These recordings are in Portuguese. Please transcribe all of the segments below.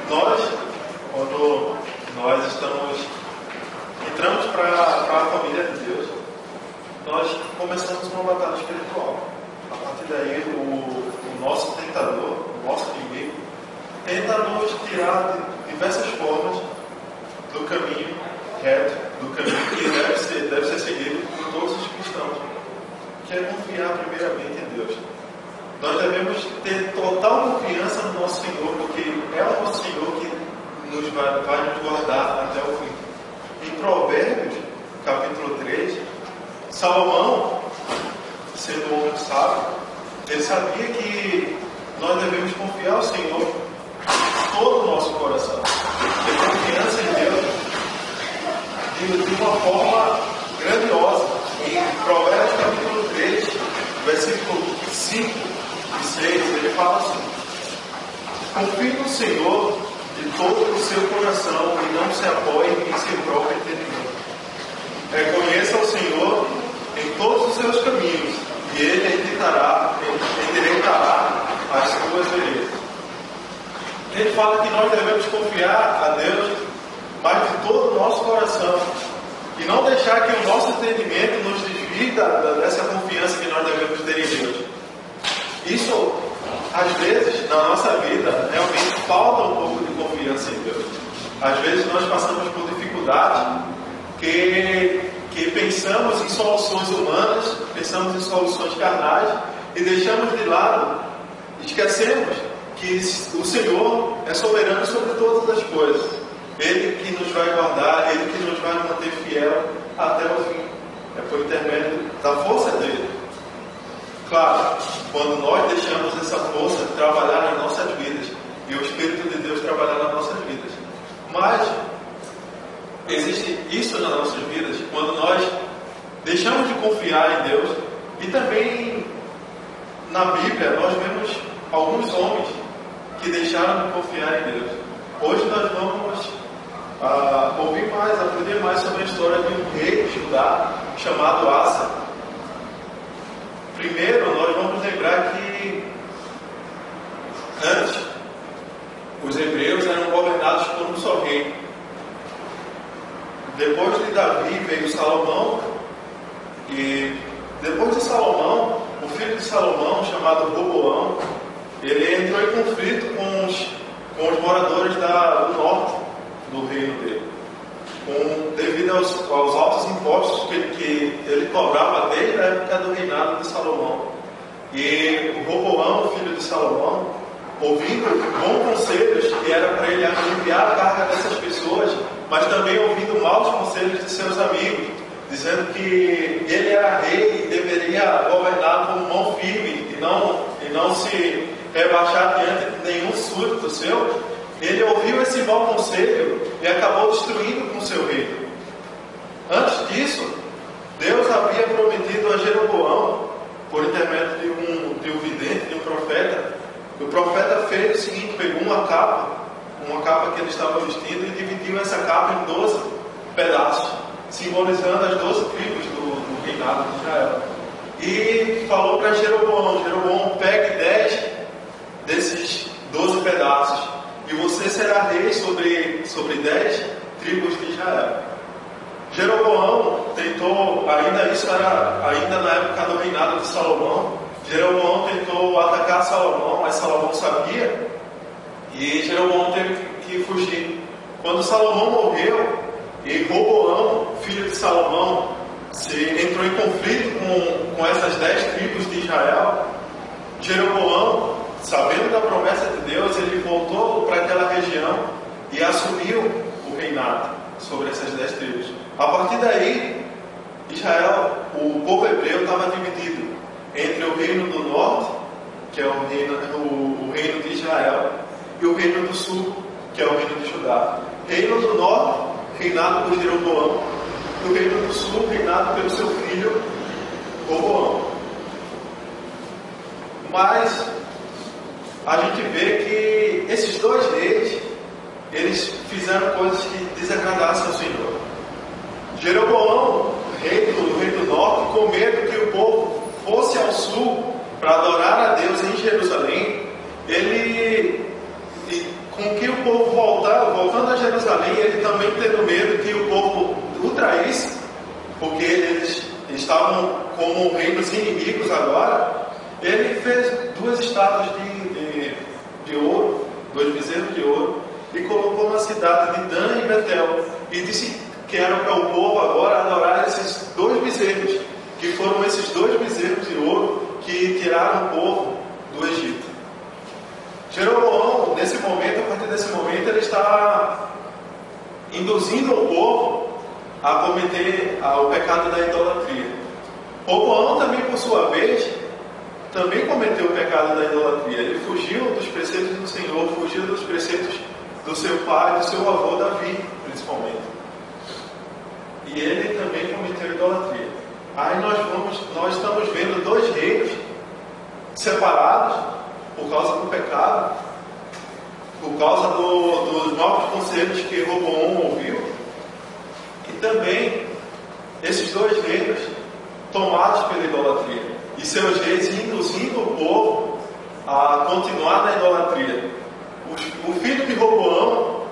Nós, quando nós entramos para a família de Deus, nós começamos uma batalha espiritual. A partir daí, o nosso tentador, o nosso inimigo, tenta nos tirar de diversas formas do caminho reto, do caminho que deve ser seguido por todos os cristãos, que é confiar primeiramente em Deus. Nós devemos ter total confiança no nosso Senhor, porque é o nosso Senhor que vai nos guardar até o fim. Em Provérbios, capítulo 3, Salomão, sendo um homem sábio, ele sabia que nós devemos confiar ao Senhor com todo o nosso coração, ter confiança em Deus de uma forma grandiosa. Em Provérbios capítulo 3, versículo 5 e 6, ele fala assim: confie no Senhor de todo o seu coração e não se apoie em seu próprio entendimento. Reconheça o Senhor em todos os seus caminhos e Ele endireitará as suas veredas. Ele fala que nós devemos confiar a Deus, mas de todo o nosso coração, e não deixar que o nosso entendimento nos desvie dessa confiança que nós devemos ter em Deus. Isso, às vezes, na nossa vida, realmente falta um pouco de confiança em Deus. Às vezes nós passamos por dificuldades que pensamos em soluções humanas, pensamos em soluções carnais e deixamos de lado, esquecemos que o Senhor é soberano sobre todas as coisas. Ele que nos vai guardar, Ele que nos vai manter fiel até o fim. É por intermédio da força dEle. Claro, quando nós deixamos essa força trabalhar nas nossas vidas e o Espírito de Deus trabalhar nas nossas vidas. Mas existe isso nas nossas vidas quando nós deixamos de confiar em Deus. E também na Bíblia nós vemos alguns homens que deixaram de confiar em Deus. Hoje nós vamos aprender mais sobre a história de um rei de Judá chamado Asa. Primeiro, nós vamos lembrar que antes os hebreus eram governados por um só rei. Depois de Davi veio Salomão, e depois de Salomão, o filho de Salomão, chamado Roboão, ele entrou em conflito com os moradores do norte do reino dele, devido aos altos impostos que ele cobrava desde a época do reinado de Salomão. E o Roboão, o filho de Salomão, ouvindo bons conselhos, que era para ele aliviar a carga dessas pessoas, mas também ouvindo maus conselhos de seus amigos, dizendo que ele era rei e deveria governar com mão firme e não se rebaixar diante de nenhum súdito seu. Ele ouviu esse mau conselho e acabou destruindo com seu reino. Antes disso, Deus havia prometido a Jeroboão, por intermédio de um vidente, de um profeta. O profeta fez o seguinte: pegou uma capa que ele estava vestindo, e dividiu essa capa em 12 pedaços, simbolizando as 12 tribos do reinado de Israel. E falou para Jeroboão, pegue 10 desses 12 pedaços, e você será rei sobre 10 tribos de Israel. Jeroboão tentou, ainda na época do reinado de Salomão, Jeroboão tentou atacar Salomão, mas Salomão sabia, e Jeroboão teve que fugir. Quando Salomão morreu, e Roboão, filho de Salomão, entrou em conflito com essas 10 tribos de Israel, Jeroboão, sabendo da promessa de Deus, ele voltou para aquela região e assumiu o reinado sobre essas 10 tribos. A partir daí, Israel, o povo hebreu, estava dividido entre o reino do norte, que é o reino de Israel, e o reino do sul, que é o reino de Judá. Reino do norte, reinado por Jeroboão, e o reino do sul, reinado pelo seu filho Roboão. Mas a gente vê que esses dois reis, eles fizeram coisas que desagradassem ao Senhor. Jeroboão, rei do norte, com medo que o povo fosse ao sul para adorar a Deus em Jerusalém, ele estavam como reinos inimigos agora, ele fez 2 estátuas de ouro, 2 bezerros de ouro, e colocou na cidade de Dan e Betel, e disse que era para o povo agora adorar esses 2 bezerros, que foram esses 2 bezerros de ouro que tiraram o povo do Egito. Jeroboão, nesse momento, a partir desse momento, ele está induzindo o povo a cometer o pecado da idolatria. Roboão também, por sua vez, também cometeu o pecado da idolatria. Ele fugiu dos preceitos do Senhor, fugiu dos preceitos do seu pai, do seu avô Davi, principalmente. E ele também cometeu idolatria. Aí nós estamos vendo 2 reinos separados por causa do pecado, por causa dos novos conselhos que Roboão ouviu, e também esses 2 reinos tomados pela idolatria, e seus reis induzindo o povo a continuar na idolatria. O filho de Roboão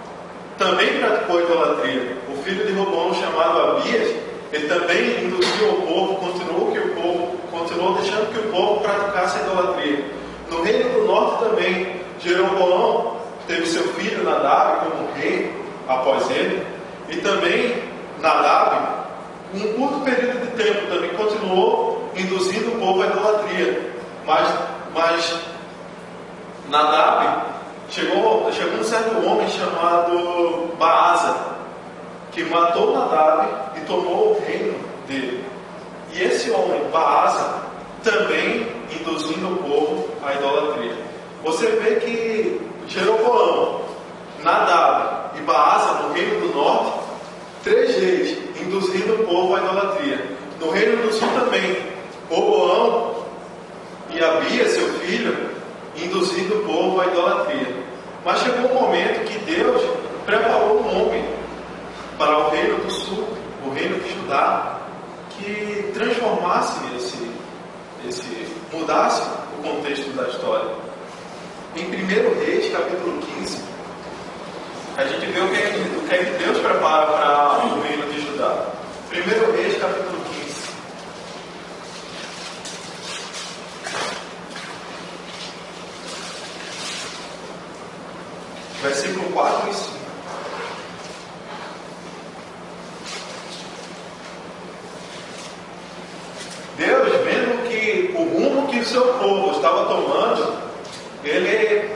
também praticou idolatria. O filho de Roboão, chamado Abias, ele também induziu o povo, continuou deixando que o povo praticasse a idolatria. No reino do norte também, Jeroboão teve seu filho Nadab como rei após ele, e também Nadab, um curto período de tempo, também continuou induzindo o povo à idolatria. Mas Nadab chegou um certo homem chamado Baasa, que matou Nadab e tomou o reino dele. E esse homem, Baasa, também induzindo o povo à idolatria. Você vê que Jeroboão, Nadab e Baasa no reino do norte, 3 reis induzindo o povo à idolatria. No reino do sul também, Roboão e Abias, seu filho, induzindo o povo à idolatria. Mas chegou um momento que Deus preparou um homem para o reino do sul, o reino de Judá, que transformasse mudasse o contexto da história. Em 1 Reis, capítulo 15, a gente vê o que é que Deus prepara para o reino de Judá. 1 Reis, capítulo 15. Versículo 4 e 5. Deus, vendo que o rumo que o seu povo estava tomando, ele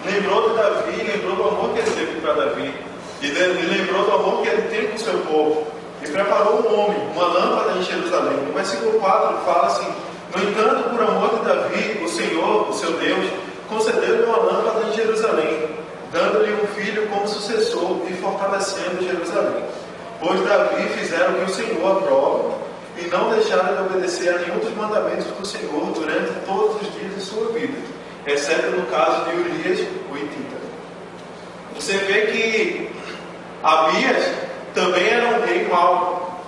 lembrou de Davi, lembrou do amor que ele teve para Davi, e lembrou do amor que ele tem com o seu povo, e preparou um homem, uma lâmpada em Jerusalém. No versículo 4 fala assim: no entanto, por amor de Davi, o Senhor, o seu Deus, concedeu-lhe uma lâmpada em Jerusalém, dando-lhe um filho como sucessor e fortalecendo Jerusalém. Pois Davi fizera o que o Senhor aprova, e não deixaram de obedecer a nenhum dos mandamentos do Senhor durante todos os dias de sua vida, exceto no caso de Urias, o hitita. Você vê que Abias também era um rei mau,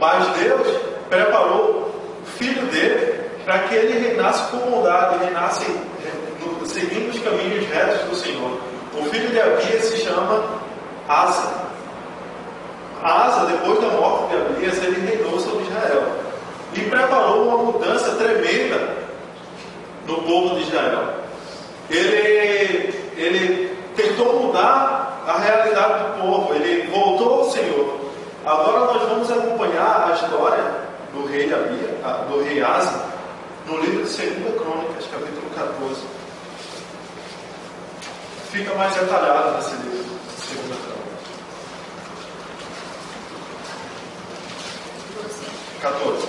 mas Deus preparou o filho dele para que ele reinasse com bondade, reinasse seguindo os caminhos retos do Senhor. O filho de Abias se chama Asa. Asa, depois da morte de Abias, ele reinou sobre Israel e preparou uma mudança tremenda no povo de Israel. Ele tentou mudar a realidade do povo, ele voltou ao Senhor. Agora nós vamos acompanhar a história do rei Asa no livro de 2 Crônicas, capítulo 14. Fica mais detalhado nesse livro de 2 Crônicas. 14.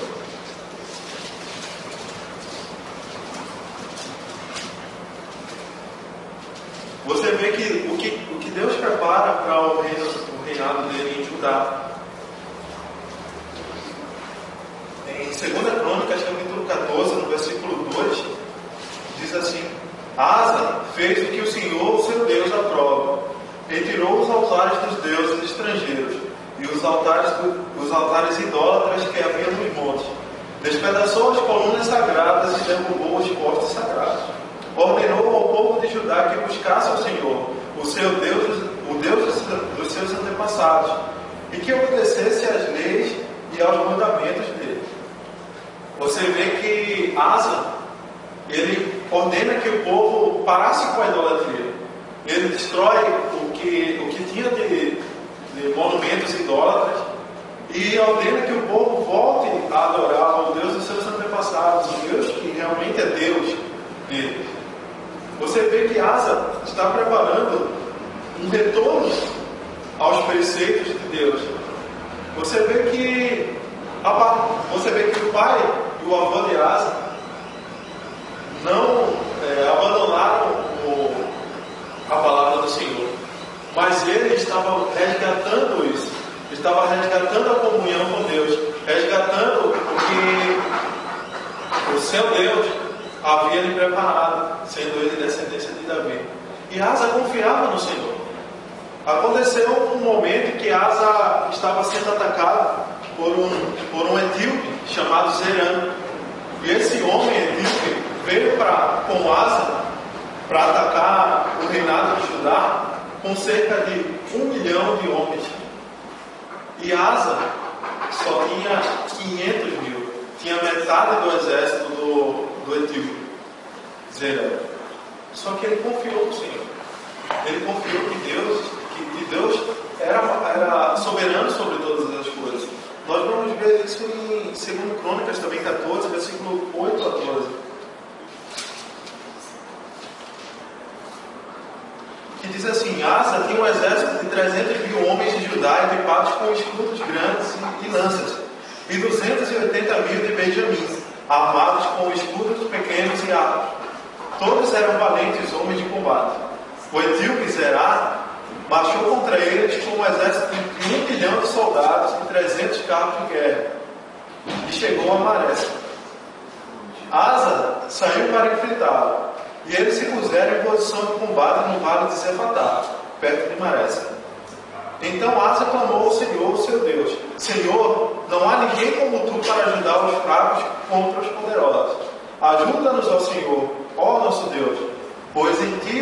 Você vê que o que Deus prepara para o reinado dele em Judá. Em 2 Crônicas, capítulo 14, no versículo 2, diz assim: Asa fez o que o Senhor, o seu Deus, aprova. Retirou os altares dos deuses estrangeiros e os altares idólatras que havia nos montes. Despedaçou as colunas sagradas e derrubou os postes sagrados. Ordenou ao povo de Judá que buscasse ao Senhor, o seu Deus, o Deus dos seus antepassados, e que obedecesse às leis e aos mandamentos dele. você vê que Asa, ele ordena que o povo parasse com a idolatria. Ele destrói o que tinha de monumentos idólatras e ordena que o povo volte a adorar ao Deus dos seus antepassados, o Deus que realmente é Deus deles. Você vê que Asa está preparando um retorno aos preceitos de Deus. Você vê que o pai e o avô de Asa não abandonaram a palavra do Senhor, mas ele estava resgatando isso, estava resgatando a comunhão com Deus, resgatando o que o seu Deus havia lhe preparado, sendo ele descendência de Davi. E Asa confiava no Senhor. Aconteceu um momento que Asa estava sendo atacado por um etíope chamado Zerã. E esse homem etíope veio com Asa para atacar o reinado de Judá com cerca de 1 milhão de homens. E Asa só tinha 500 mil. Tinha metade do exército do etíope, Zerã. Só que ele confiou no Senhor. Ele confiou que Deus era soberano sobre todas as coisas. Nós vamos ver isso em 2 Crônicas também 14, versículo 8 a 12. Que diz assim: Asa tinha um exército de 300 mil homens de Judá equipados com escudos grandes e lanças, e 280 mil de Benjamim, armados com escudos pequenos e arcos. Todos eram valentes homens de combate. O etíope Zerá marchou contra eles com um exército de 1 milhão de soldados e 300 carros de guerra, e chegou a Maressa. Asa saiu para enfrentá-lo, e eles se puseram em posição de combate no vale de Zefatá, perto de Maressa. Então Asa clamou ao Senhor, seu Deus: Senhor, não há ninguém como tu para ajudar os fracos contra os poderosos. Ajuda-nos, ó Senhor, ó nosso Deus, pois em ti